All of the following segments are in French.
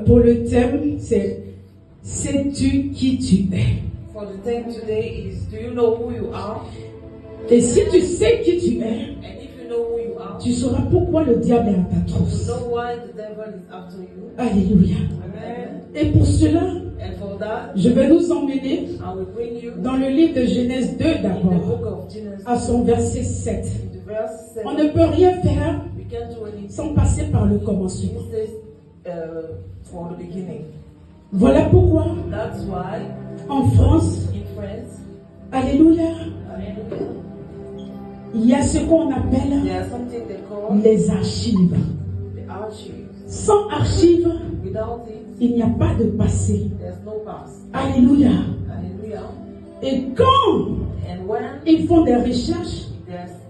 Pour le thème, c'est sais-tu qui tu es? For the theme today is, do you know who you are? Et si tu sais qui tu es, And if you know who you are, tu sauras pourquoi le diable est à ta you trousse. know why the devil is after you. Alléluia. Amen. Et pour cela, And for that, je vais nous emmener I will bring you dans le livre de Genèse 2 in the d'abord, book of Genesis, à son verset 7. in the verse 7. On ne peut rien faire We can't do anything. sans passer par le commencement. It says for the beginning. Voilà pourquoi, That's why en France, in France, alléluia, hallelujah, il y a ce qu'on appelle there's something they call les archives. the archives. Sans archives, Without it, il n'y a pas de passé. there's no past. Alléluia. Hallelujah. Et quand And when ils font des recherches,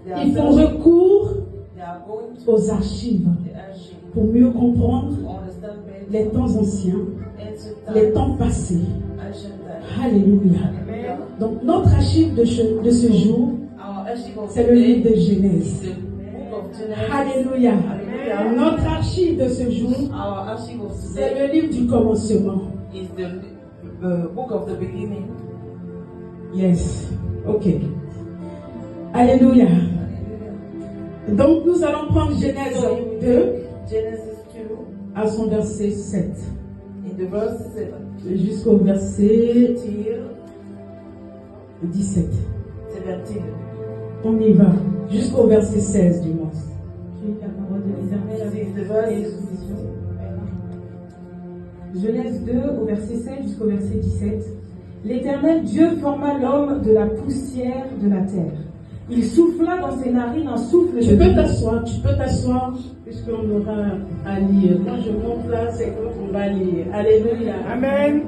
they are ils font searching, recours they are going to aux archives the archive pour mieux comprendre to understand better les temps anciens, ancient les times, temps passés. ancient times. Alléluia. Amen. Donc notre archive de ce jour, Our archive of c'est le livre today de is Genèse. the book of Genesis. Alléluia. Hallelujah. Notre archive de ce jour, Our archive of c'est today le livre du commencement. is the book of the beginning. Yes. Ok. Alléluia. Hallelujah. Donc nous allons prendre Genèse So, 2 Genesis 2 à son verset 7 in the verse 7 jusqu'au verset till 17. 17. On y va. Jusqu'au verset 16 du moins. Je lis la parole de l'Éternel avec The verse précision. Genèse 2 au verset 7 jusqu'au verset 17. L'Éternel Dieu forma l'homme de la poussière de la terre. Il souffla dans ses narines un souffle Tu de peux vie. t'asseoir, puisqu'on aura à lire. Quand je monte là, c'est quand on va lire. Alléluia. Amen.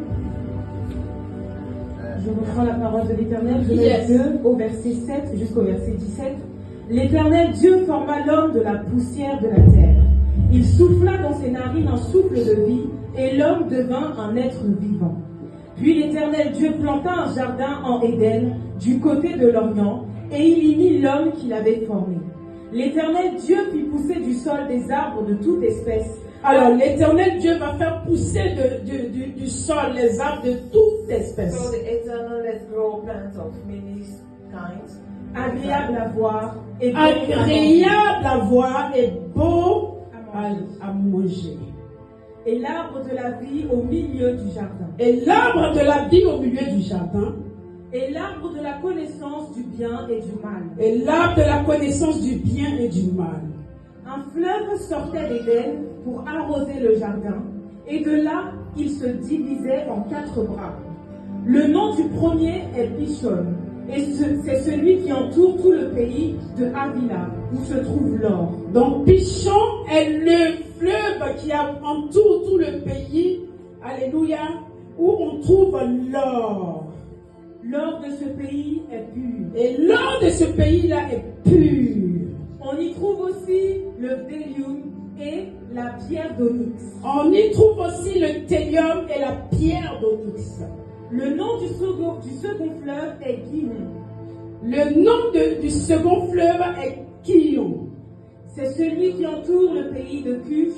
Je reprends la parole de l'Éternel, Yes. Genèse 2 au verset 7 jusqu'au verset 17. L'Éternel Dieu forma l'homme de la poussière de la terre. Il souffla dans ses narines un souffle de vie, et l'homme devint un être vivant. Puis l'Éternel Dieu planta un jardin en Éden, du côté de l'Orient, et il y mit l'homme qu'il avait formé. L'Éternel Dieu fit pousser du sol des arbres de toute espèce. Alors, l'Éternel Dieu va faire pousser du sol les arbres de toute espèce. So the eternal let's grow plants of many kinds, Agréable à voir et bon à manger. Agréable à voir et beau à manger. Et l'arbre de la vie au milieu du jardin. Et l'arbre de la vie au milieu du jardin. Et l'arbre de la connaissance du bien et du mal. Et l'arbre de la connaissance du bien et du mal. Un fleuve sortait d'Éden pour arroser le jardin, et de là il se divisait en 4 bras. Le nom du premier est Pishon, et c'est celui qui entoure tout le pays de Havila, où se trouve l'or. Donc Pichon est le fleuve qui entoure tout le pays, alléluia, où on trouve l'or. L'or de ce pays est pur. Et l'or de ce pays-là est pur. On y trouve aussi le bdellium et la pierre d'onyx. On y trouve aussi le thélium et la pierre d'onyx. Le nom du second fleuve est Guion. Le nom du second fleuve est Kion. C'est celui qui entoure le pays de Cush.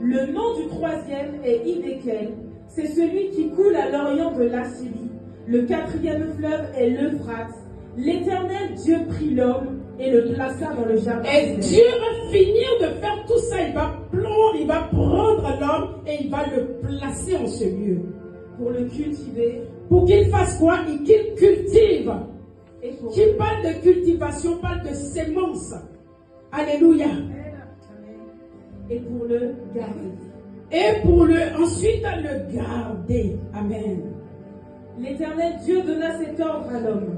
Le nom du troisième est Hiddekel. C'est celui qui coule à l'orient de l'Assyrie. Le quatrième fleuve est l'Euphrate. L'Éternel Dieu prit l'homme et le plaça dans le jardin. Et Dieu va finir de faire tout ça. Il va prendre l'homme et il va le placer en ce lieu. Pour le cultiver. Pour qu'il fasse quoi? Et qu'il cultive. Et pour Qui parle de cultivation, parle de sémence. Alléluia. Et pour le garder. Et pour ensuite le garder. Amen. L'Éternel Dieu donna cet ordre à l'homme.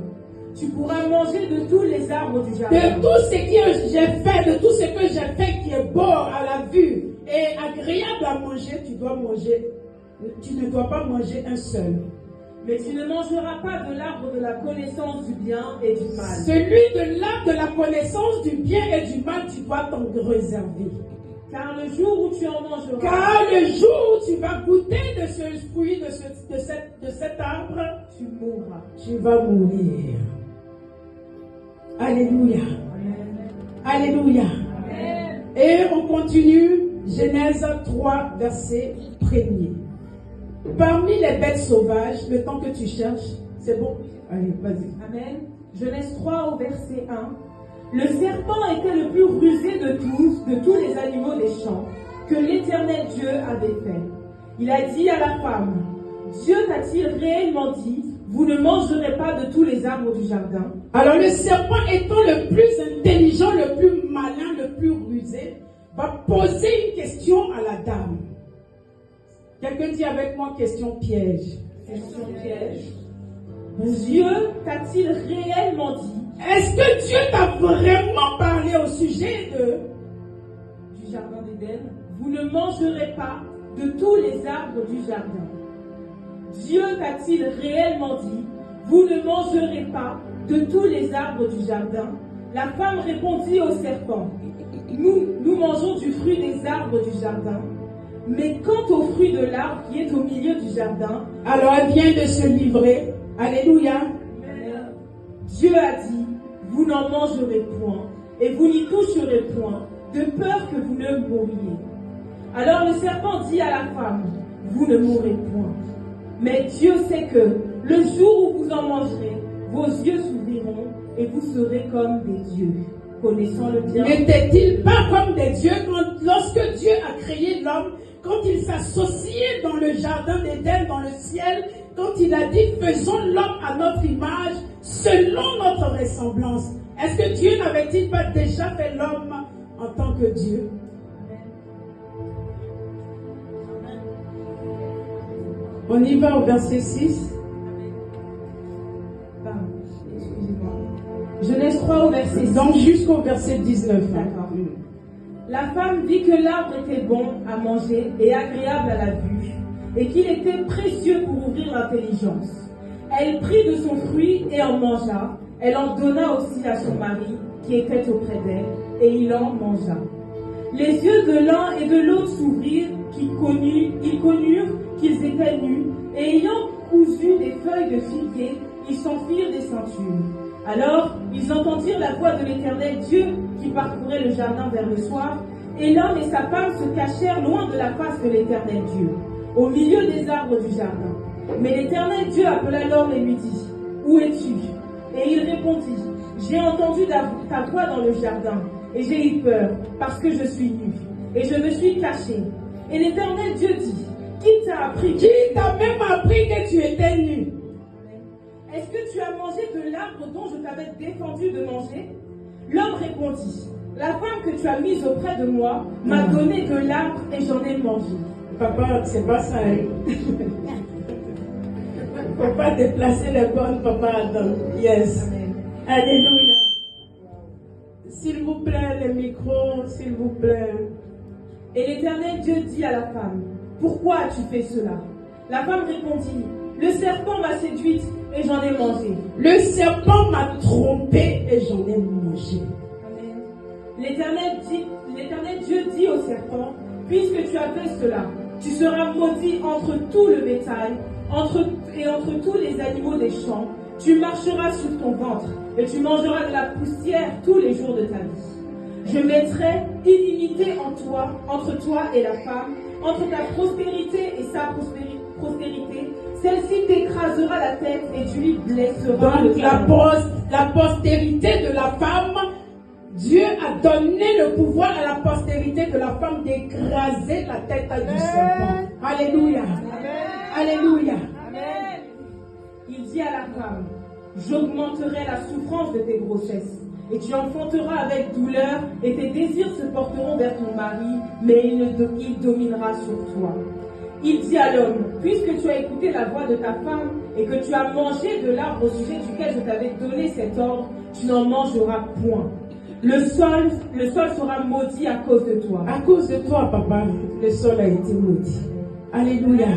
Tu pourras manger de tous les arbres du jardin. De tout ce que j'ai fait, de tout ce que j'ai fait qui est beau à la vue et agréable à manger, tu dois manger. Tu ne dois pas manger un seul. Mais tu ne mangeras pas de l'arbre de la connaissance du bien et du mal. Celui de l'arbre de la connaissance du bien et du mal, tu dois t'en réserver. Car le jour où tu en mangeras, Car le jour où tu vas goûter de ce fruit, de cet arbre, tu mourras. tu vas mourir. Alléluia. Amen. Alléluia. Amen. Et on continue Genèse 3, verset 1er. Parmi les bêtes sauvages, le temps que tu cherches, c'est bon? Allez, vas-y. Amen. Genèse 3 au verset 1. Le serpent était le plus rusé de tous les animaux des champs, que l'Éternel Dieu avait fait. Il a dit à la femme, Dieu t'a-t-il réellement dit, vous ne mangerez pas de tous les arbres du jardin? Alors le serpent étant le plus intelligent, le plus malin, le plus rusé, va poser une question à la dame. Quelqu'un dit avec moi question piège. Question piège. Dieu t'a-t-il réellement dit? Est-ce que Dieu t'a vraiment parlé au sujet du jardin d'Éden? Vous ne mangerez pas de tous les arbres du jardin. Dieu t'a-t-il réellement dit? Vous ne mangerez pas de tous les arbres du jardin? La femme répondit au serpent, nous mangeons du fruit des arbres du jardin, mais quant au fruit de l'arbre qui est au milieu du jardin, alors elle vient de se livrer. Alléluia. Dieu a dit, vous n'en mangerez point, et vous n'y toucherez point, de peur que vous ne mouriez. Alors le serpent dit à la femme, vous ne mourrez point. Mais Dieu sait que le jour où vous en mangerez, vos yeux s'ouvriront et vous serez comme des dieux, connaissant le bien. N'était-il pas comme des dieux lorsque Dieu a créé l'homme, quand il s'associait dans le jardin d'Éden, dans le ciel, quand il a dit faisons l'homme à notre image, selon notre ressemblance. Est-ce que Dieu n'avait-il pas déjà fait l'homme en tant que Dieu? On y va au verset 6. Pardon, excusez-moi. Genèse 3 au verset 6. Donc jusqu'au verset 19. D'accord. La femme vit que l'arbre était bon à manger et agréable à la vue, et qu'il était précieux pour ouvrir l'intelligence. Elle prit de son fruit et en mangea. Elle en donna aussi à son mari, qui était auprès d'elle, et il en mangea. Les yeux de l'un et de l'autre s'ouvrirent, ils connurent qu'ils étaient nus, et ayant cousu des feuilles de figuier, ils s'en firent des ceintures. Alors ils entendirent la voix de l'Éternel Dieu qui parcourait le jardin vers le soir, et l'homme et sa femme se cachèrent loin de la face de l'Éternel Dieu, au milieu des arbres du jardin. Mais l'Éternel Dieu appela l'homme et lui dit, où es-tu? Et il répondit, j'ai entendu ta voix dans le jardin, et j'ai eu peur, parce que je suis nu, et je me suis caché. Et l'Éternel Dieu dit, qui t'a appris? Qui t'a même appris que tu étais nu? Est-ce que tu as mangé de l'arbre dont je t'avais défendu de manger? L'homme répondit, la femme que tu as mise auprès de moi m'a donné de l'arbre et j'en ai mangé. Papa, c'est pas ça. Faut pas déplacer les bonnes, papa Adam. Yes. Amen. Alléluia. S'il vous plaît, les micros, s'il vous plaît. Et l'Éternel Dieu dit à la femme, pourquoi as-tu fait cela? La femme répondit, le serpent m'a séduite et j'en ai mangé. Le serpent m'a trompé et j'en ai mangé. Amen. L'Éternel Dieu dit au serpent, puisque tu as fait cela, tu seras maudit entre tout le bétail, entre tous les animaux des champs. Tu marcheras sur ton ventre et tu mangeras de la poussière tous les jours de ta vie. Je mettrai inimité entre toi et la femme, entre ta prospérité et sa prospérité. Celle-ci t'écrasera la tête et tu lui blesseras le talon. La postérité de la femme, Dieu a donné le pouvoir à la postérité de la femme d'écraser la tête du serpent. Alléluia. Amen. Alléluia. Amen. Il dit à la femme, j'augmenterai la souffrance de tes grossesses, et tu enfanteras avec douleur, et tes désirs se porteront vers ton mari, mais il dominera sur toi. Il dit à l'homme, puisque tu as écouté la voix de ta femme, et que tu as mangé de l'arbre au sujet duquel je t'avais donné cet ordre, tu n'en mangeras point. Le sol sera maudit à cause de toi. À cause de toi, papa, le sol a été maudit. Alléluia.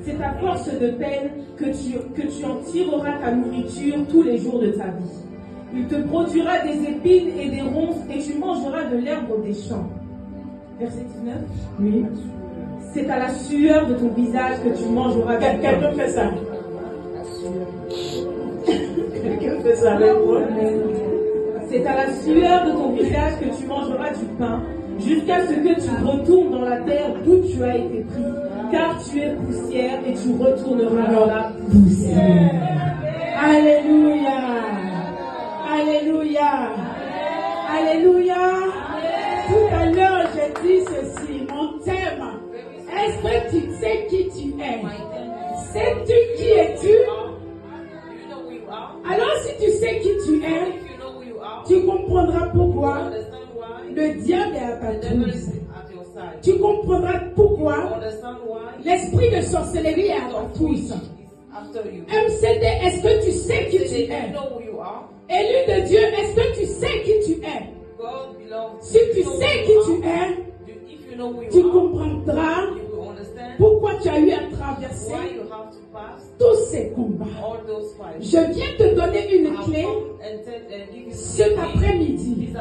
C'est à force de peine que tu en tireras ta nourriture tous les jours de ta vie. Il te produira des épines et des ronces et tu mangeras de l'herbe des champs. Verset 19. Oui. C'est à la sueur de ton visage que tu mangeras du pain. Quelqu'un fait ça. Quelqu'un fait ça avec moi. C'est à la sueur de ton visage que tu mangeras du pain jusqu'à ce que tu retournes dans la terre d'où tu as été pris, car tu es poussière et tu retourneras dans la poussière. Alléluia. Alléluia. Alléluia. Tout à l'heure, j'ai dit ceci, mon thème. Est-ce que tu sais qui tu es? Sais-tu qui es-tu? Alors si tu sais qui tu es, tu comprendras pourquoi le diable est à ta trousse. Tu comprendras pourquoi l'esprit de sorcellerie est à ta trousse. MCD, est-ce que tu sais qui tu es? Élu de Dieu, est-ce que tu sais qui tu es? Si tu sais qui tu es, tu comprendras pourquoi tu as eu à traverser tous ces combats. Je viens te donner une clé cet après-midi.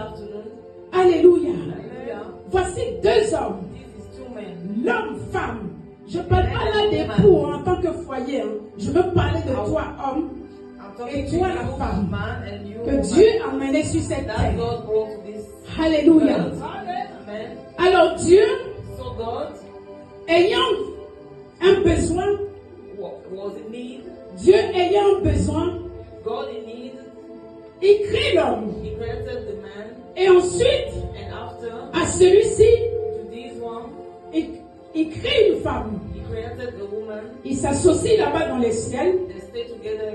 Alléluia. Voici deux hommes. L'homme, femme. Je ne parle pas là d'époux en tant que foyer. Je veux parler de toi, homme, et toi, la femme, que Dieu a mené sur cette terre. Alléluia. Alors Dieu, ayant un besoin, Dieu ayant un besoin, il crée l'homme. Et ensuite, à celui-ci, il crée une femme. Il s'associe là-bas dans les ciels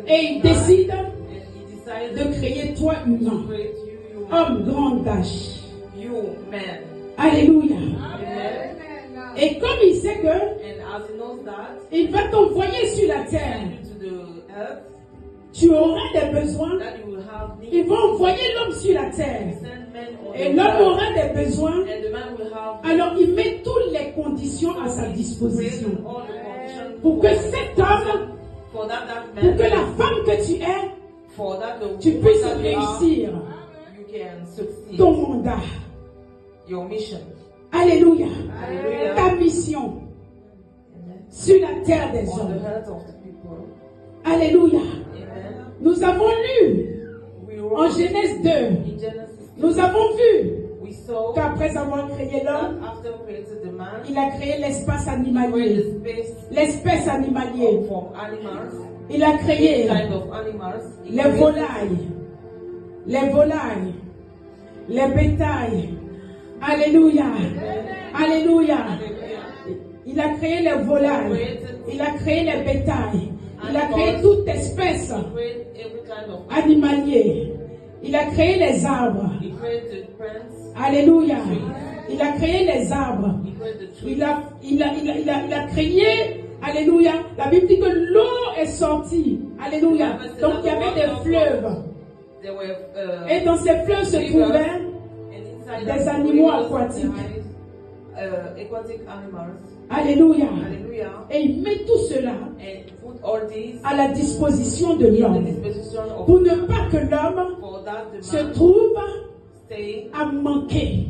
et il décide de créer toi humain, homme grand d'âge. Alléluia. Et comme il sait que il va t'envoyer sur la terre, tu auras des besoins. Il va envoyer l'homme sur la terre. Et l'homme aura des besoins. Alors il met toutes les conditions à sa disposition. Pour que cet homme, pour que la femme que tu es, tu puisses réussir ton mandat. Alléluia. Ta mission sur la terre des hommes. Alléluia. Nous avons lu en Genèse 2, nous avons vu qu'après avoir créé l'homme, il a créé l'espace animalier, l'espèce animalier. Il a créé les volailles, les bétails. Alléluia. Alléluia. Il a créé les volailles, il a créé les bétails. Il a créé toute espèce animalier. Il a créé les arbres. Alléluia. Il a créé les arbres. Il a créé, alléluia. La Bible dit que l'eau est sortie. Alléluia. Donc il y avait des fleuves. Et dans ces fleuves se trouvaient des animaux aquatiques. Alléluia. Et il met tout cela à la disposition de l'homme pour ne pas que l'homme se trouve à manquer.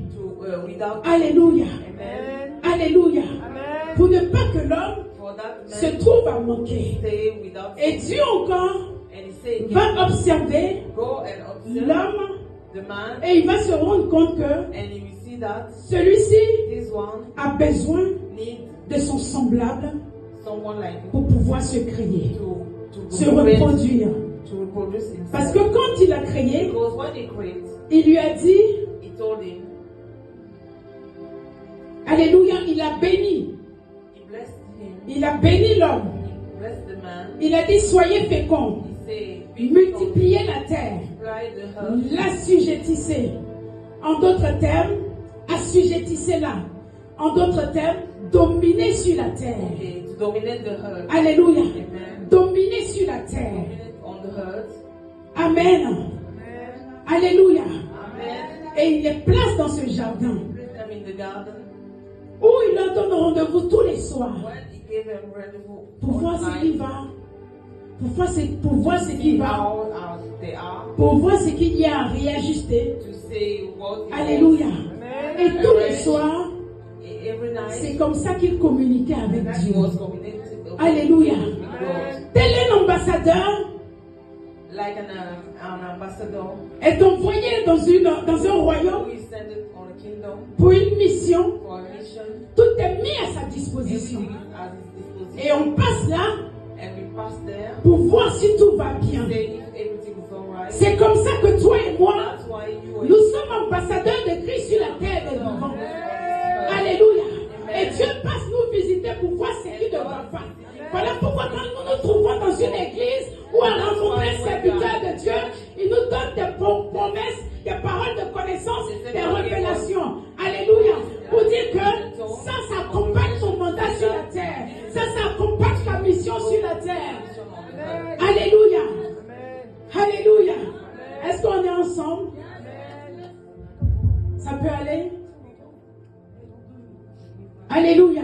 Alléluia. Alléluia. Pour ne pas que l'homme se trouve à manquer. Et Dieu encore va observer l'homme et il va se rendre compte que celui-ci a besoin de son semblable pour pouvoir se créer, se reproduire. Parce que quand il a créé, il lui a dit, alléluia, il a béni. Il a béni l'homme. Il a dit, soyez féconds, multipliez la terre, l'assujettissez. En d'autres termes, assujettissez-la. En d'autres termes, dominez sur la terre. Alléluia. Dominez sur la terre. Amen. Alléluia. Et il les place dans ce jardin où il leur donne rendez-vous tous les soirs pour voir ce qui va, pour voir ce qui va, pour voir ce qu'il y a à réajuster. Alléluia. Et tous les soirs, c'est comme ça qu'il communiquait avec Dieu. Alléluia. Tel un ambassadeur est envoyé dans un royaume descended on a kingdom pour une mission. for a mission. Tout est mis à sa disposition. Everything is at his Et disposition. on passe là And we pass there. pour voir si tout va bien. Say if everything is alright. C'est comme ça que toi et moi, That's why you and nous sommes ambassadeurs de Christ sur la terre des vivants. Alléluia. Et Dieu passe nous visiter pour voir ce qui ne va pas. Voilà pourquoi quand nous nous trouvons dans une église où on rencontre un serviteur de Dieu, il nous donne des promesses, des paroles de connaissance, des révélations. Alléluia. Pour dire que ça accompagne ton mandat sur la terre. Ça accompagne ta mission sur la terre. Alléluia. Alléluia. Est-ce qu'on est ensemble? Ça peut aller? Alléluia.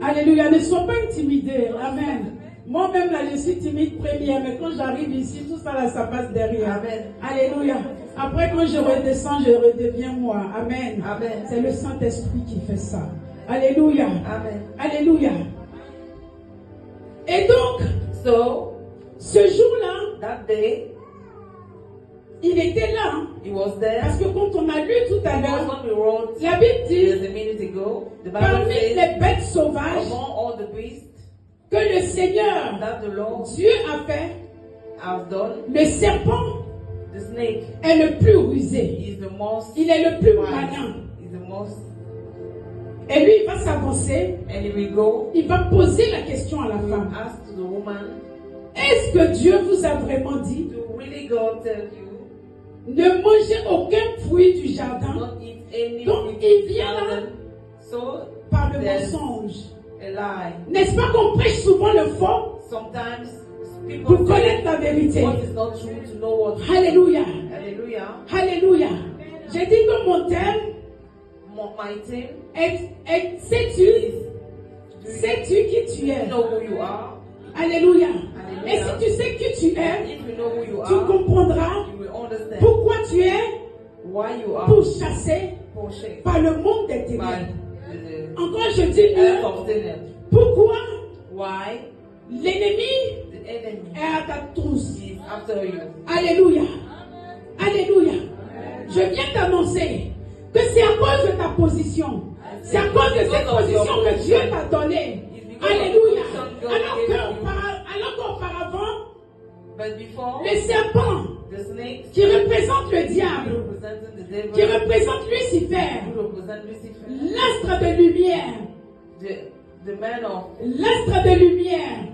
Alléluia. Ne sois pas intimidé. Amen. Moi-même, là, je suis timide première, mais quand j'arrive ici, tout ça, là, ça passe derrière. Amen. Alléluia. Après, quand je redescends, je redeviens moi. Amen. Amen. C'est le Saint-Esprit qui fait ça. Alléluia. Amen. Alléluia. Et donc, So ce jour-là, that day il était là. Hein. he was there. Parce que quand on a lu tout à Because l'heure, when we wrote la Bible dit, just a minute ago, the Bible parmi says les bêtes sauvages among all the beasts que le Seigneur, that the Lord Dieu a fait, has done, le serpent the snake est le plus rusé. is the most Il est le plus wise, malin. is the most, Et lui, il va s'avancer. and he will go Il va poser la question à la and femme. ask to the woman, Est-ce que Dieu vous a vraiment dit, do really God tell you ne mangez aucun fruit du jardin not eat any Donc, fruit il of the vient là garden? So par le there's mensonge? a lie. N'est-ce pas qu'on prêche souvent le faux Sometimes pour people connaître say la vérité? what is not true to know what. Alléluia. Hallelujah. Alléluia. J'ai dit que mon thème My team est sais-tu is sais-tu qui tu you es? know who you are. Alléluia. Alléluia. Et si tu sais qui tu es, If you know who you tu are, comprendras you will understand pourquoi tu es why you are pourchassé portrayed par le monde des by ténèbres. the Encore je dis earth mieux, of sinners. pourquoi Why l'ennemi the enemy est à ta trousse. is after you. Alléluia. Alléluia. Je viens t'annoncer que c'est à cause de ta position. C'est à cause de cette position que Dieu t'a donnée. Alléluia. Alors qu'auparavant, But before, le serpent the snake qui représente le diable, representing the devil, qui représente Lucifer, who represent Lucifer, l'astre de lumière, the man of l'astre de lumière,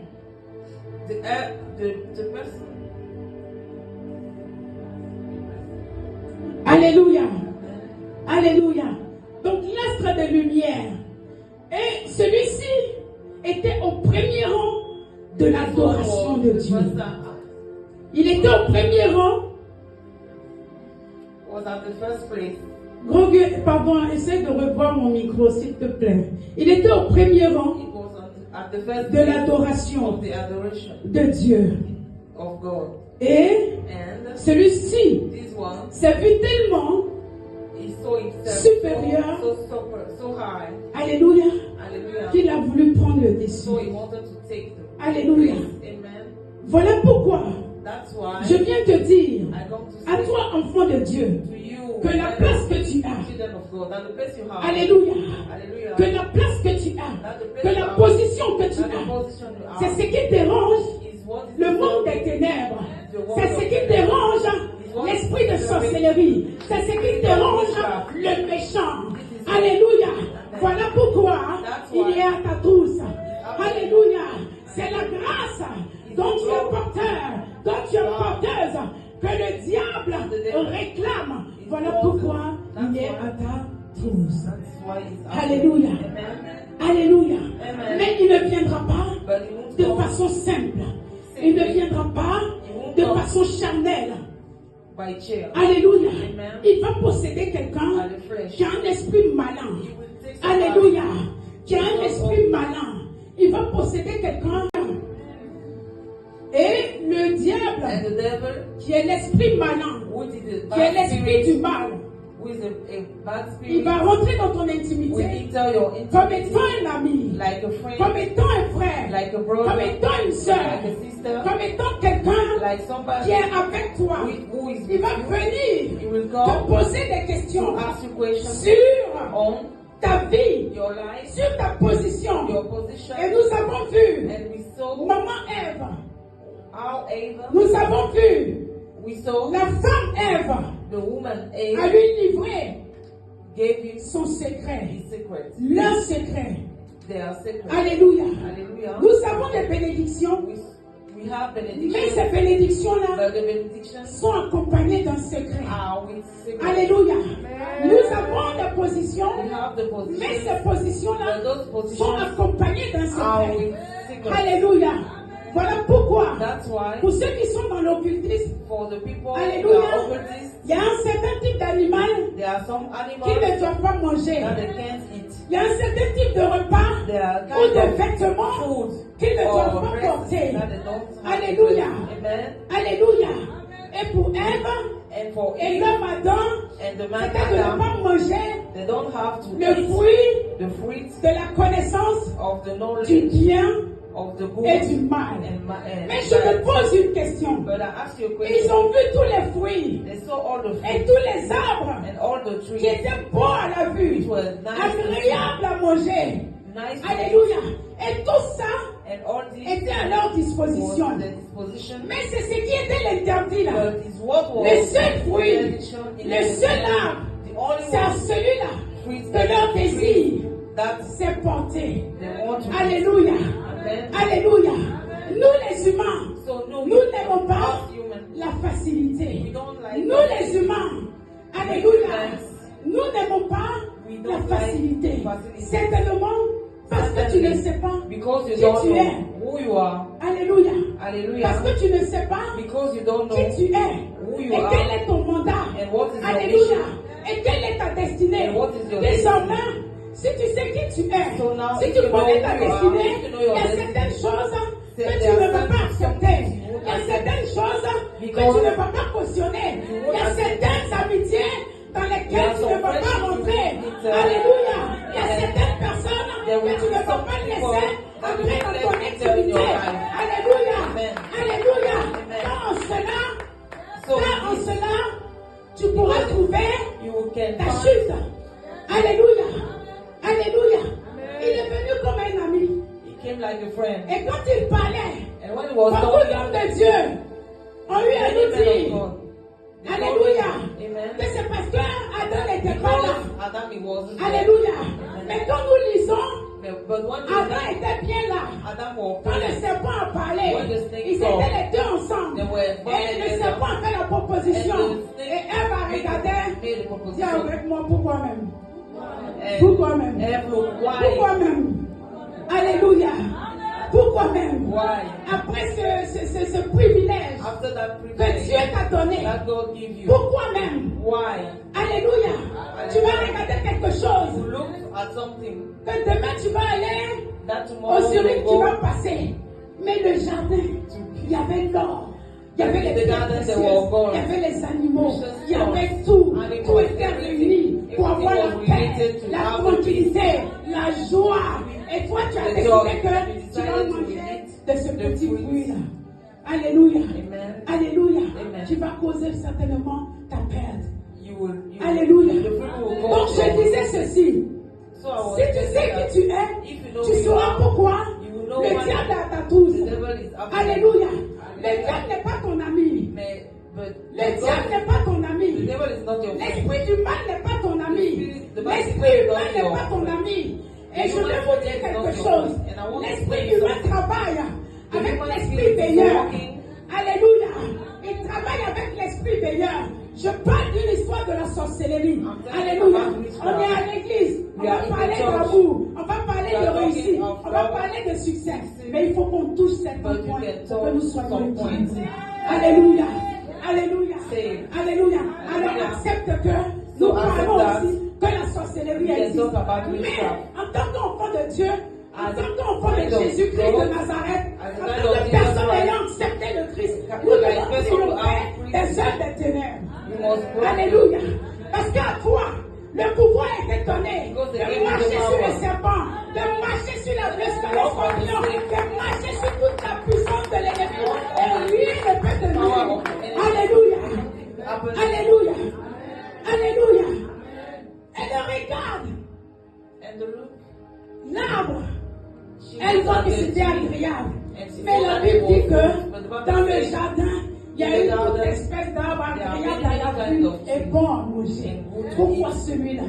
the earth, the person. Alléluia. Alléluia. Donc l'astre de lumière. Et celui-ci était au premier rang de l'adoration de Dieu. Il était au premier rang. Was at the first place. Pardon, essaie de revoir mon micro s'il te plaît. Il était au premier rang It was at the first de place l'adoration of the adoration de Dieu. of God. Et And celui-ci this one s'est vu tellement is so himself supérieur, so high. alléluia, Hallelujah. qu'il a voulu prendre le dessus. So he wanted to take the Alléluia. Amen. Voilà pourquoi That's why je viens te dire I come to à say toi, enfant de Dieu, to you, que la place que tu as, children of God, that the place you have, alléluia, hallelujah, que la place que tu as, que la position que tu that the as, position you c'est have ce qui dérange is what is le monde des ténèbres. C'est ce qui dérange l'esprit de sorcellerie. C'est ce qui dérange le méchant. Alléluia. Voilà pourquoi il est à ta trousse. Alléluia. C'est la grâce dont tu es porteur, dont tu es porteuse, que le diable réclame. Voilà pourquoi il est à ta trousse. That's why it's Alléluia. Amen. Alléluia. Amen. Mais il ne viendra pas But he won't de come façon simple. Il ne viendra pas de façon charnelle. by chair. Alléluia. Amen. Il va posséder quelqu'un At the flesh. qui a un esprit malin. He will take somebody Alléluia. Qui a un esprit malin. Il va posséder quelqu'un. Et le diable, and the devil, qui est l'esprit malin, which is the qui est bad l'esprit du spirit, mal, who is a bad il spirit va rentrer dans ton will intimité enter your comme intimacy étant un ami, like a friend, comme étant un frère, like a comme brother, étant une sœur, like a sister, comme étant quelqu'un like qui somebody est avec toi. who is Il with va you. venir He will te come poser des questions to ask you questions sur on ta vie, your life, sur ta position. your position, Et nous avons vu and we saw maman Ève, how Ava, nous avons vu we saw la femme Ève the woman à Ava lui livrer gave him son secret, his secret, leur secret. their secret. Alléluia. Hallelujah. Nous avons des bénédictions, We have mais benediction, ces bénédictions-là but the benedictions sont accompagnées d'un secret. are with secret. Alléluia. Nous avons des positions, We have the mais positions, ces positions-là but those sont positions accompagnées d'un are secret. with secret. Alléluia. Voilà pourquoi, That's why pour ceux qui sont dans l'occultisme, for the people who Alléluia, are occultists, il y a un certain type d'animal there are some qui ne animals doivent pas manger. that they can't eat. Il y a un certain type de repas There are ou kind de of vêtements food qu'ils ne doivent or pas bread porter. that they don't have. Alléluia. Amen. Alléluia. Et pour Ève And for et Eve l'homme Adam, and the man c'était de ne Adam, pas manger they don't have to le eat fruit the fruits de la connaissance of the du knowledge bien of the good et du mal. and Mais je me bad. pose une question. But I ask you a Ils question. ont vu tous les fruits They saw all the et fruits tous les arbres and all the qui trees, étaient beaux à la vue, which was nice to see, agréables à manger. nice to Alléluia. Et tout ça eat, and all these était à leur was disposition. at their disposition. Mais c'est ce qui était l'interdit là. But is what was Le seul fruit, benediction in le the seul arbre, the only c'est à one celui-là fruit que leur désir that s'est porté. they want to eat. Alléluia. Amen. Alléluia. Nous les humains, So no, nous n'aimons pas us human, la facilité. we don't like Nous les humains, alléluia, nous n'aimons pas We la don't facilité. like facility. Certainement parce que tu ne sais pas because you qui don't tu know es. who you are. Alléluia. Hallelujah. Parce que tu ne sais pas Because you don't know qui tu es. who you Et are quel est ton mandat. and what is your Alléluia. mission. Et quelle est ta destinée. And what is your Désormais, si tu sais qui tu es, So now, si if tu you connais know ta who you are, destinée, if you know il your y a destiny, certaines choses que there tu are ne veux pas certain accepter. things you won't Il y a accept. certaines choses que Because tu ne vas pas cautionner. you Il won't y a accept. certaines amitiés dans lesquelles There tu are ne vas some pas friendships rentrer. you will Alléluia. Il y a and certaines personnes there que will tu be ne vas some pas people laisser that you entrer won't dans let ton enter in intimité. your life. Alléluia. Amen. Alléluia. Amen. Car en cela, So car en this, cela, tu pourras trouver you can ta find chute. Alléluia. Alléluia. Il est venu comme un ami. he came like a friend. Et quand il parlait, And when he was beaucoup talking, d'hommes de Dieu ont eu à many nous men of dire, God, they told Alléluia, him, Amen. que c'est parce que Adam n'était pas là. Because Adam he wasn't there. Alléluia. Mais quand nous lisons, But when Adam était bien là. Adam was Quand le present, serpent a parlé, When the snake ils saw, étaient les deux ensemble. they were both Et le together. serpent a fait la proposition. And the snake Et Ève a regardé. made the Dis proposition. avec moi pourquoi même. And Pourquoi même? Eve looked, why? Pourquoi même? Alléluia. Pourquoi même? Why? Après ce privilège After that que privilege Dieu t'a donné, that God gave you, pourquoi même? why? Alléluia. Tu vas regarder quelque You chose. look at something Que demain tu vas aller that au tomorrow Zurich, you tu vas go passer. Mais le jardin, il y avait l'or. Il y avait les The pierres garden, they précieuses, were gold. il y avait les animaux, Precious il y avait stones, tout. animals, Tout était everything. réuni pour avoir la Everything was paix, related to la have tranquillité, la joie. Et toi, tu as The décidé joy. que You tu vas decided to manger eat de ce the petit fruits. fruit-là. Alléluia. Amen. Alléluia. Amen. Tu vas causer certainement ta perte. You Alléluia. The fruit will go Donc je from- disais ceci. So I was Si tu saying sais that qui tu es, if you know tu who you sauras are, pourquoi you will know le why diable est à ta touche. the devil is after Alléluia. you. Le diable n'est pas ton ami. But Le diable n'est pas ton the ami. devil is not your friend. L'esprit du mal n'est pas ton ami. The L'esprit devil humain is n'est not pas your ton friend. ami. Et The je vais human vous dire is quelque not your chose. friend. And I want to L'esprit tell you humain something. travaille The avec human l'esprit spirit is veilleur. working. Alléluia. Il travaille avec l'esprit veilleur. Je parle d'une histoire de la sorcellerie. I'm telling you Alléluia. about witchcraft. On est à l'église. On We va are in the parler church. d'amour. On va parler We are de talking réussite. of On va love. parler de succès. Mais il faut qu'on touche certains But you points can pour que nous soyons some utilisés. points. Alléluia. Alléluia. Say, Alléluia. Alors Alléluia. accepte que So nous accept parlons that. aussi que la sorcellerie We can existe. talk about Mais witchcraft. en tant qu'enfant de Dieu, en As tant qu'enfant de kind of Jésus-Christ de God, Nazareth, as en a kind tant of que Jesus personne Christ, ayant accepté le Christ, as nous a devons person who triompher has des œuvres des ténèbres. you must break Alléluia. Parce qu'à toi, le pouvoir est donné de marcher sur les serpents, de marcher sur la scorpion, de marcher sur toute la puissance de l'ennemi. Et rien ne peut te nuire. Alléluia. Alléluia. Alléluia. Elle regarde. L'arbre. Elle voit que c'était agréable. Mais la Bible dit que dans le jardin, il y a une autre espèce d'arbre agréable à la vue et bon à manger. Pourquoi celui-là?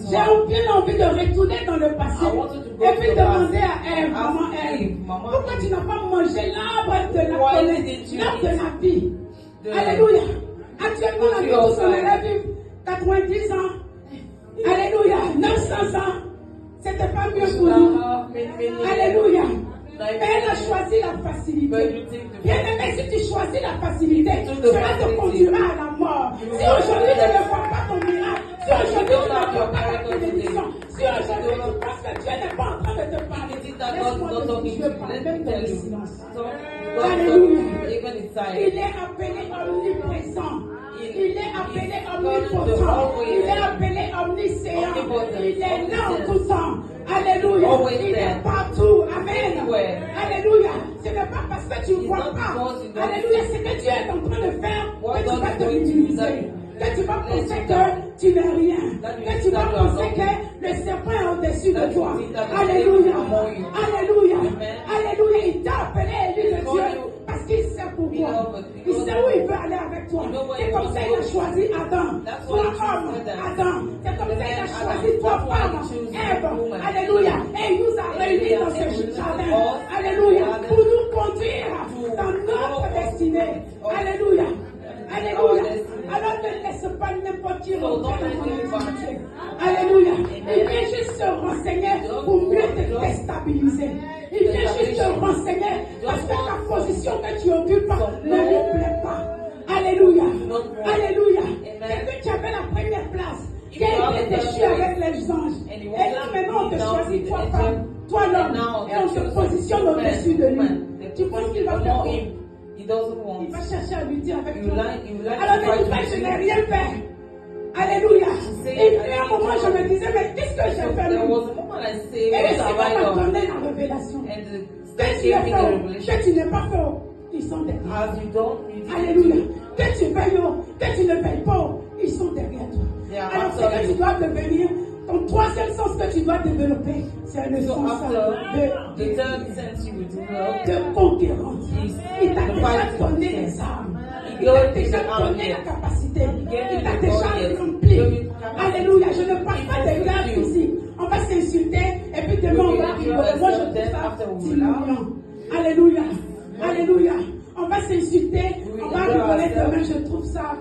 J'ai bien envie de retourner dans le passé et puis demander à Ève, maman Ève, pourquoi tu n'as pas mangé l'arbre de la connaissance, l'arbre de la vie? Alléluia. Actuellement, la vie tous on élève 90 ans. Alléluia. 900 ans. C'était pas mieux pour nous. Alléluia. Mais elle a choisi la facilité. Bien aimé, si tu choisis la facilité, cela te conduira à la mort. Si aujourd'hui tu ne vois pas ton miracle, si aujourd'hui tu ne vois pas ta bénédiction, si aujourd'hui tu penses que Dieu n'est pas en train de te parler, laisse-moi te dire, Dieu parle même dans le silence. Alléluia. Il est appelé omniprésent. Il est appelé omnipotent. Il est appelé omniscient. Il est là en tout temps. Alléluia. Il est partout. Amen. Alléluia. Ce n'est pas parce que tu ne vois pas. Alléluia. Ce que Dieu est en train de faire que tu vas te minimiser. Que tu vas penser que tu n'es rien. Que tu vas penser que le serpent est au-dessus de toi. Alléluia. Alléluia. Alléluia. Il t'a appelé élu de Dieu. Parce qu'il sait pourquoi. Il sait où il veut aller avec toi. C'est comme ça qu'il a choisi Adam. Toi homme, Adam. C'est comme ça qu'il a choisi toi femme, Ève. Alléluia. Et il nous a réunis dans ce jardin. Alléluia. Pour nous conduire dans notre destinée. Alléluia. Alléluia. Alors ne laisse pas n'importe qui rentrer dans ton intimité. Alléluia. Il vient juste se renseigner pour mieux te déstabiliser. Il vient juste te renseigner parce que ta position que tu occupes ne lui plaît pas. Alléluia. Alléluia. Et que tu avais la première place, qui a été déchu avec les anges. Et là maintenant on te choisit toi femme, toi l'homme, et on te positionne au-dessus de lui. Tu penses qu'il va faire quoi? Il va chercher à lutter avec toi. Alors ne dis pas que je n'ai rien fait. Alléluia. Et puis à un moment je me disais, mais qu'est-ce que j'ai fait? Et le Seigneur m'a donné la révélation. Que tu as fait, que tu n'es pas fait, ils sont derrière toi. Alléluia. Que tu veilles, que tu ne veilles pas, ils sont derrière toi. Alors ce que tu dois devenir, ton troisième sens que tu dois développer, c'est le sens de conquérance. Il t'a déjà donné les armes. Il t'a déjà donné la capacité. Il t'a déjà rempli. Alléluia. Je ne parle pas de guerre physique. On va s'insulter et puis demain on va rigoler. Moi je trouve ça stimulant. Alléluia. Alléluia. On va s'insulter, on va rigoler demain, je trouve ça.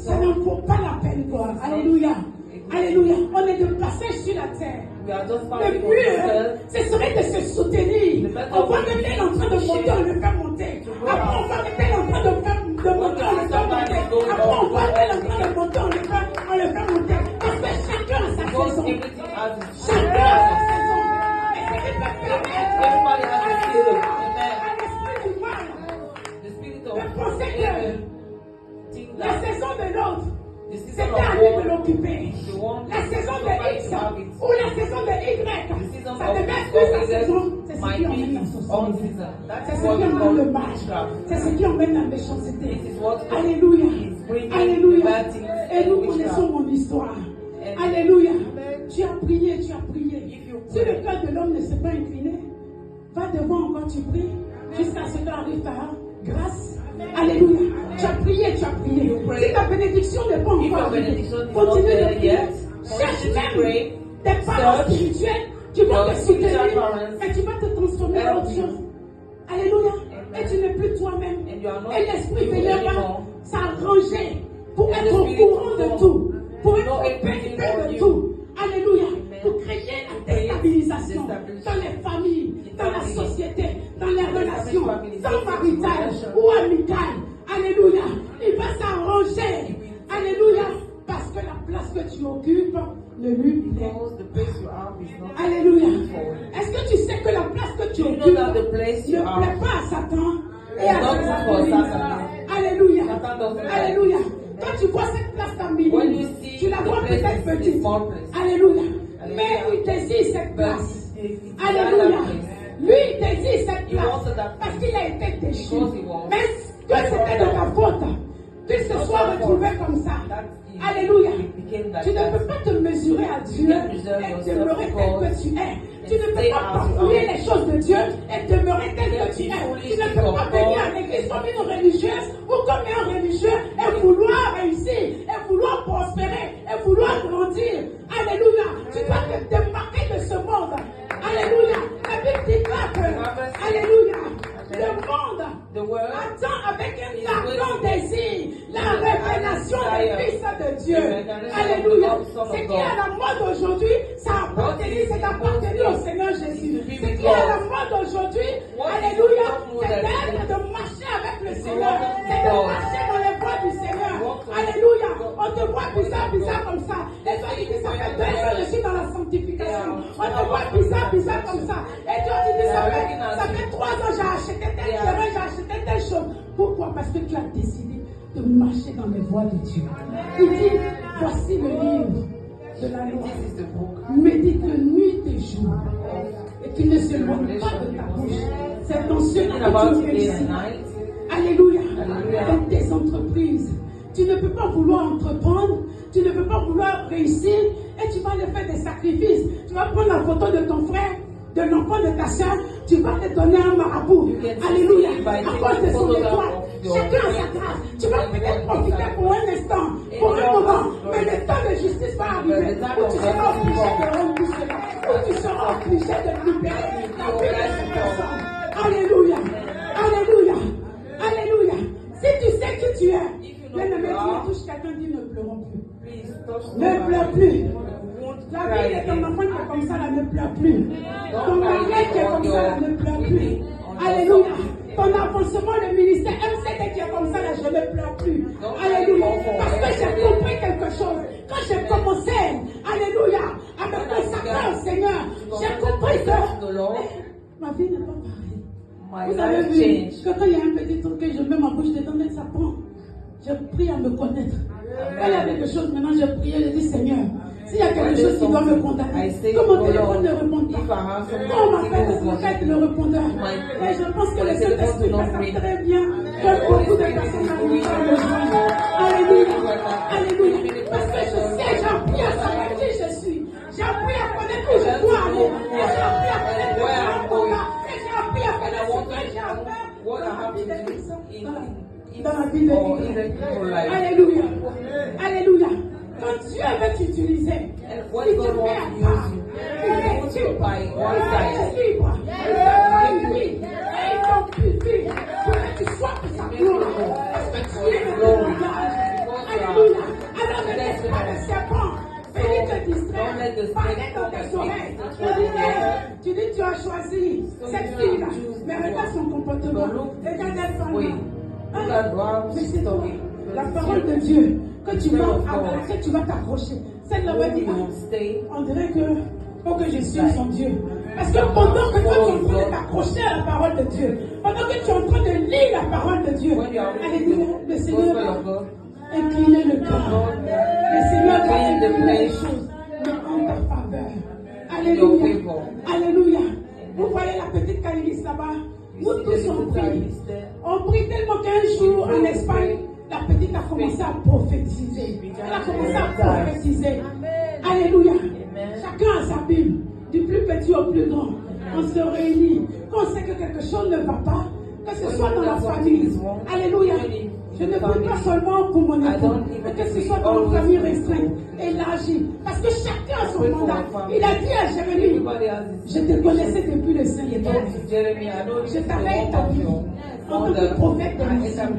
Ça n'en vaut pas la peine, quoi. Alléluia. Alléluia. On est de passage sur la terre. Le but, ce serait de se soutenir. On voit que tel est en train de monter, on le fait monter. Après, on voit que tel est en train de monter, on le fait monter. Après, on voit que tel est en train de monter, on le fait monter. Parce que chacun a sa saison. Chacun a sa saison. Et ce qui peut permettre à l'esprit du mal de penser que la saison de l'autre, c'était à lui de l'occuper. La saison de X ou la saison de Y, ça devait être sa saison. C'est ce qui emmène la société. C'est ce qui emmène le mal. C'est ce qui emmène la méchanceté. Alléluia. Alléluia. Et nous connaissons mon histoire. Alléluia. Tu as prié, tu as prié. Si le cœur de l'homme ne s'est pas incliné, va devant encore, tu pries, jusqu'à ce que arrive ta grâce. Alléluia. Tu as prié, tu as prié. Si ta bénédiction n'est pas encore arrivée, continue de prier. Cherche même tes parents spirituels qui vont te soutenir, et tu vas te transformer en autre chose. Alléluia. Et tu n'es plus toi-même. Et l'Esprit Seigneur va s'arranger pour être au courant de tout, pour être occupé de tout. Alléluia. Pour créer la déstabilisation dans les familles, dans la société, dans les relations, tant maritales ou amicales. Alléluia. Il va s'arranger. Alléluia. Parce que la place que tu occupes ne lui plaît. Alléluia. Est-ce que tu sais que la place que tu occupes ne plaît pas à Satan et à ses amis? Alléluia. Alléluia. Quand tu vois cette place d'amitié, Tu la vois the place peut-être is a petite. small place. Alléluia. Alléluia. Mais il désire cette But place. it's Alléluia. that place. Lui, il désire cette He place. wanted that Parce place. qu'il a été déchu. Because he was. Mais que c'était de ta faute. Qu'il se soit retrouvé comme ça. Alléluia. Tu ne peux pas te mesurer à Dieu et demeurer tel que tu es. Tu ne peux pas bafouiller les choses de Dieu et demeurer tel que tu es. Tu ne peux pas venir à l'église comme une religieuse ou comme un religieux et vouloir réussir, et vouloir prospérer, et vouloir grandir. Alléluia. Tu dois te démarquer de ce monde. Alléluia. La Bible déclare que, alléluia, le monde attend avec un ardent désir la révélation des fils de Dieu. Alléluia. Ce qui est à la mode aujourd'hui, c'est d'appartenir au Seigneur Jésus. Ce qui est à la mode aujourd'hui, alléluia, c'est d'être, de marcher avec le Seigneur. C'est de marcher dans les voies du Seigneur. Alléluia. On te voit bizarre comme ça. Les gens disent, ça fait 2 ans que je suis dans la sanctification. On te voit bizarre comme ça. Et Dieu dit, ça fait 3 ans j'ai acheté tel terrain, j'ai acheté telle chose. Pourquoi? Parce que tu as décidé de marcher dans les voies de Dieu. Il dit, voici le livre de la loi. Médite nuit et jour. Et qu'il ne se moque pas de ta bouche. C'est dans ce que tu réussis. Alléluia. Dans tes entreprises. Tu ne peux pas vouloir entreprendre, tu ne peux pas vouloir réussir et tu vas aller faire des sacrifices. Tu vas prendre la photo de ton frère, de l'enfant de ta soeur, tu vas te donner un marabout. Alléluia. À cause de son étoile. Chacun a sa grâce. Tu vas peut-être profiter pour un instant, pour un moment, mais le temps de justice va arriver où tu seras obligé de rendre tout cela, où tu seras obligé de libérer la vie de cette personne. Alléluia. Alléluia. Alléluia. Si tu sais qui tu es, bien-aimé, tu touches quelqu'un, dit ne pleurons plus. Ne pleure plus. La vie de ton enfant qui est comme ça, là, ne pleure plus. Ton mari qui est comme ça, là, ne pleure plus. Alléluia. Ton avancement, le ministère MCD qui est comme ça, là, je ne pleure plus. Alléluia. Parce que j'ai compris quelque chose. Quand j'ai commencé, alléluia, à me consacrer au Seigneur, j'ai compris que ma vie n'est pas pareille. Vous avez vu que quand il y a un petit truc que je mets ma bouche dedans, ça prend. Je prie à me connaître. Quand il y a quelque chose, maintenant je prie, je dis Seigneur, s'il y a quelque chose qui doit me condamner, que mon téléphone ne réponde pas, on m'appelle le répondeur. Et je pense que le Saint-Esprit fait ça très bien, que beaucoup de personnes arrivent à le joindre. Alléluia. Alléluia. Parce que je sais, j'ai appris à savoir qui je suis. J'ai appris à connaître où je dois aller. Et j'ai appris à connaître où je dois aller. Et j'ai appris à connaître ce que j'ai à faire dans la vie de l'Église. Alléluia. Alléluia. Quand Dieu veut t'utiliser, il te met à part. Il est libre. Il est libre. Il te réunit. Et il t'amplifie pour que tu sois pour sa gloire. Parce que tu es le langage. Allélulia. Alors ne laisse pas le serpent venir te distraire. Parler dans tes oreilles. Tu dis tu as choisi cette fille-là. Mais regarde son comportement. Regarde elle parle. Mais c'est toi, la parole de Dieu que tu vas t'accrocher. Celle-là va dire, on dirait que faut que je suis son Dieu. Parce que pendant que toi tu es en train de t'accrocher à la parole de Dieu, pendant que tu es en train de lire la parole de Dieu, alléluia, le Seigneur va incliner le cœur. Le Seigneur va incliner les choses, mais en ta faveur. Alléluia. Alléluia. Vous voyez la petite Caïlis là-bas? Nous tous on prie. On prie tellement qu'un jour en Espagne, la petite a commencé à prophétiser. Elle a commencé à prophétiser. Alléluia. Chacun a sa Bible, du plus petit au plus grand. On se réunit. Quand on sait que quelque chose ne va pas, que ce soit dans la famille. Alléluia. Je ne prie pas seulement pour mon époux, mais que ce soit dans une famille restreinte, élargie. Parce que chacun a son mandat. Il a dit à Jérémie, je te connaissais depuis le Seigneur. Je t'avais établi en tant que prophète de mission.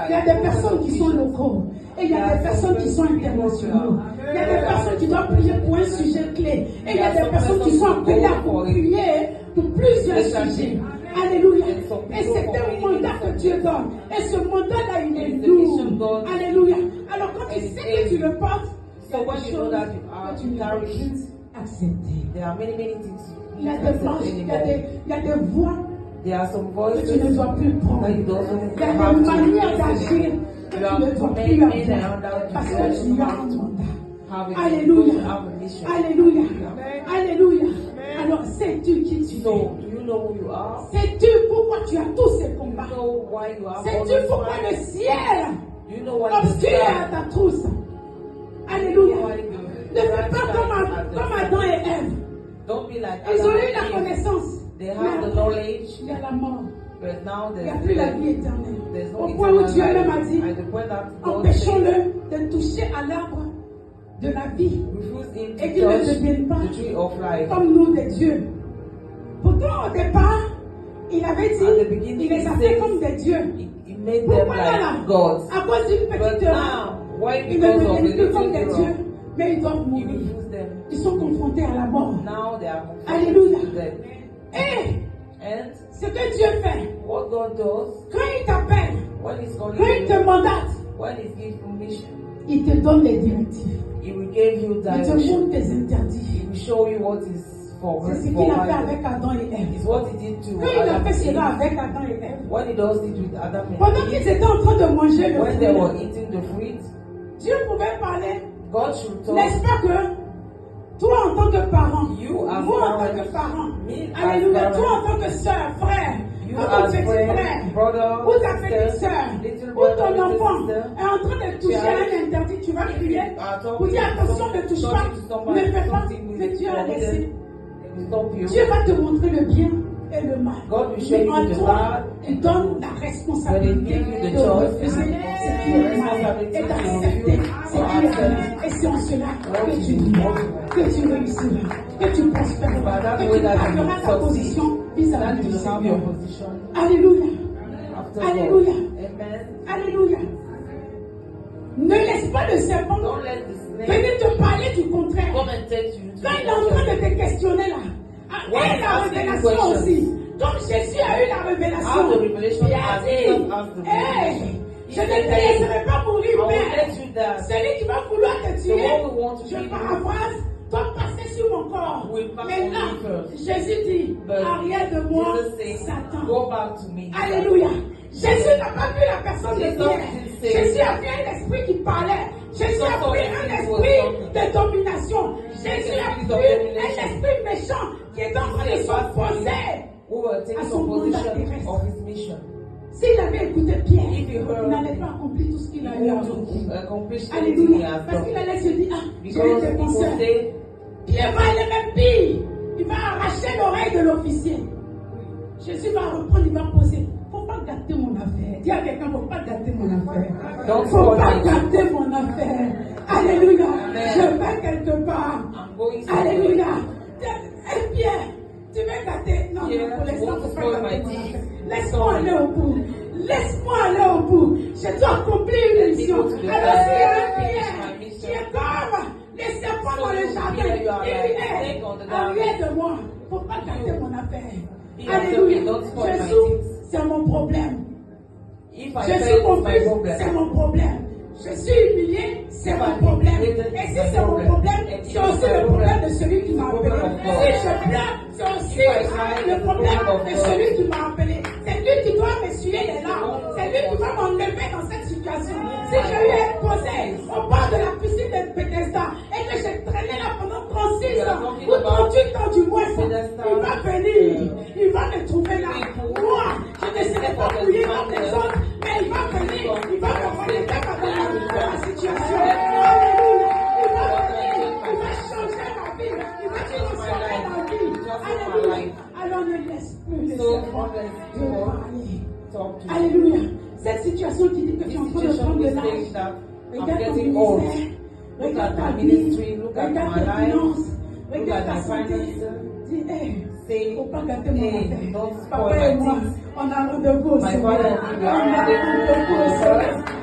Il y a des personnes qui sont locaux et il y a des personnes qui sont internationaux. Il y a des personnes qui doivent prier pour un sujet clé et il y a des personnes qui sont appelées à prier pour plusieurs sujets. Alléluia. Et c'est un mandat que Dieu donne. Et ce mandat-là, il est lourd. Alléluia. Alors quand tu sais que tu le portes, il y a des choses que tu ne dois pas accepter. Il y a des blanches, il y a des voix que tu ne dois plus prendre. Il y a des manières d'agir que tu ne dois plus avoir. Parce que tu as un mandat. have a Alléluia. have a mission. Alléluia. Amen. Alléluia. Alors, sais-tu qui tu es? So, do you know who you are? Sais-tu pourquoi tu as tous ces Do combats? you know why you have all Sais-tu those pourquoi le fights? ciel Do you know why the obscure sky? à ta trousse? Alléluia. Why Ne fais pas comme Adam et Ève. Don't be like Ils ont Adam eu la and Eve. connaissance. They Mais have the après, knowledge, il y a la mort. but now Il n'y a plus la vie éternelle. there's no Au point où eternal Dieu même a life. dit, At the point that God said, empêchons-le de toucher à l'arbre de la vie refuse him et to qu'il ne touch devienne pas the tree of life. comme nous des dieux. Pourtant, au départ, il avait At the dit, beginning, il les a he fait said comme des dieux. He made them Pourquoi là, like gods. à cause d'une But petite heure, now, why ils ne because of the deviennent plus comme little des dieux, girl, mais ils doivent he mourir. refused them. Ils sont confrontés à la mort. Now they are Alléluia. confronted to death. Et And ce que Dieu fait, what God does, quand il t'appelle, when He's calling quand il te you, mandate, when He gives permission, il te donne les directives. He will give you Il te direction. montre tes interdits. He will show you what is for C'est ce for qu'il a fait life. avec Adam et Ève. It's what He did to Quand il a Adam fait and cela Eve. avec Adam et Ève, When He does it with Adam pendant and qu'ils Eve, étaient en train de manger le when they were fruit, eating the fruit, Dieu pouvait parler. God should talk. N'est-ce pas que toi en tant que parent, You as moi en tant parent, que parent, me as alléluia, parent, toi en tant que soeur, frère, you ou ton as petit friend, frère, brother, ou ta petite sister, soeur, little ou brother, ton little enfant sister, est en train de toucher à un interdit, tu vas crier pour dire attention, ne touche pas, ne fais pas, mais Dieu a laissé. Dieu va te montrer le bien et le mal. God will show Mais you en the toi, bad. il donne la responsabilité But he gives you the de choice. refuser ce qui est mal et d'accepter ce qui est mal. Et c'est en cela que tu vivras, que tu réussiras, que tu prospéreras, que tu garderas ta position vis-à-vis du Seigneur. Alléluia. Alléluia. Amen. Alléluia. Ne laisse pas le serpent Don't let the snake venir te parler du contraire. come and take you to Quand il est en train de te questionner là, et la révélation aussi. Comme Jésus a eu la révélation, Have the revelation il a as dit, Jesus has the hey, revelation. je ne te laisserai pas mourir, I will Père. let you die. Celui qui va vouloir te The tuer, one who wants to je kill you paraphrase, doit passer sur mon corps. will pass Mais on là, me first. Jésus dit, But arrière de moi, Jesus says, Satan. go back to me. Alléluia. Jésus n'a pas vu la personne de Jesus Pierre. didn't say- Jésus a vu un esprit qui parlait. Jésus a saw vu a un spirit esprit was de domination. Jésus a spirit vu of un domination. esprit méchant qui est en train de s'opposer. Who were à taking son mandat opposition terrestre. of his mission. S'il avait écouté Pierre, If you heard- il n'allait pas accomplir tout ce qu'il a He eu à want to accomplir. accomplish everything he Alléluia. has Parce qu'il done. allait se dire, ah, j'ai Because été people penseur. say, Pierre va aller même pire. Il va arracher l'oreille de l'officier. Jésus va reprendre, il va poser. Faut pas gâter mon affaire. Dis à quelqu'un, faut pas gâter mon affaire. Don't Faut spoil pas my gâter mon affaire. Alléluia. Amen. Je vais quelque part. I'm going somewhere. Alléluia. Eh, Pierre, tu veux gâter. Non, Pierre, non, pour l'instant, won't faut pas spoil gâter my mon teeth. affaire. Laisse-moi Sorry. aller au bout. Laisse-moi aller au bout. Je dois accomplir une mission. go to the Alors, best. c'est Let un me finish Pierre my qui mission. est comme les serpents So dans le you jardin. feel you are Il like dit, hey, snake on the ground. arrière de moi. Faut pas gâter mon affaire. He Alléluia. has told me, don't spoil my Jésus, teeth. c'est mon problème. If I Je suis fail, it's my confuse, problem. c'est mon problème. Je suis humilié, c'est mon problème. Et si c'est mon problème, c'est aussi le problème de celui qui m'a appelé. Si je pleure, c'est aussi le problème de celui qui m'a appelé. C'est lui qui doit m'essuyer les larmes. C'est lui qui va m'enlever dans cette situation. Si je lui ai posé au bord de la piscine de Bethesda et que j'ai traîné là pendant 36 ans ou 38 ans du moins, il va venir. Il va me trouver là. Moi, je ne serai pas mouillé comme les autres, mais il va venir. Il va me remettre dans la situation. Alléluia. Il va venir. Il va changer ma vie. Il va transformer ma vie. Alléluia. Alors ne laisse plus les serpents te parler. Talk to you. Alléluia. Cette situation qui dit que tu es en This train de situation prendre de is l'âge. saying that I'm Regarde ton getting old. ministère. Look Regarde at ta my vie. ministry, look at Regarde my tes life, finances. look Regarde at ta my santé. finances. Dis, hey, Say, faut pas gâter mon hey, affaire. don't Papa spoil et my moi, things. on a rendez-vous au My Seigneur. father and me, we On are a rendez-vous au rendezvous. Seigneur.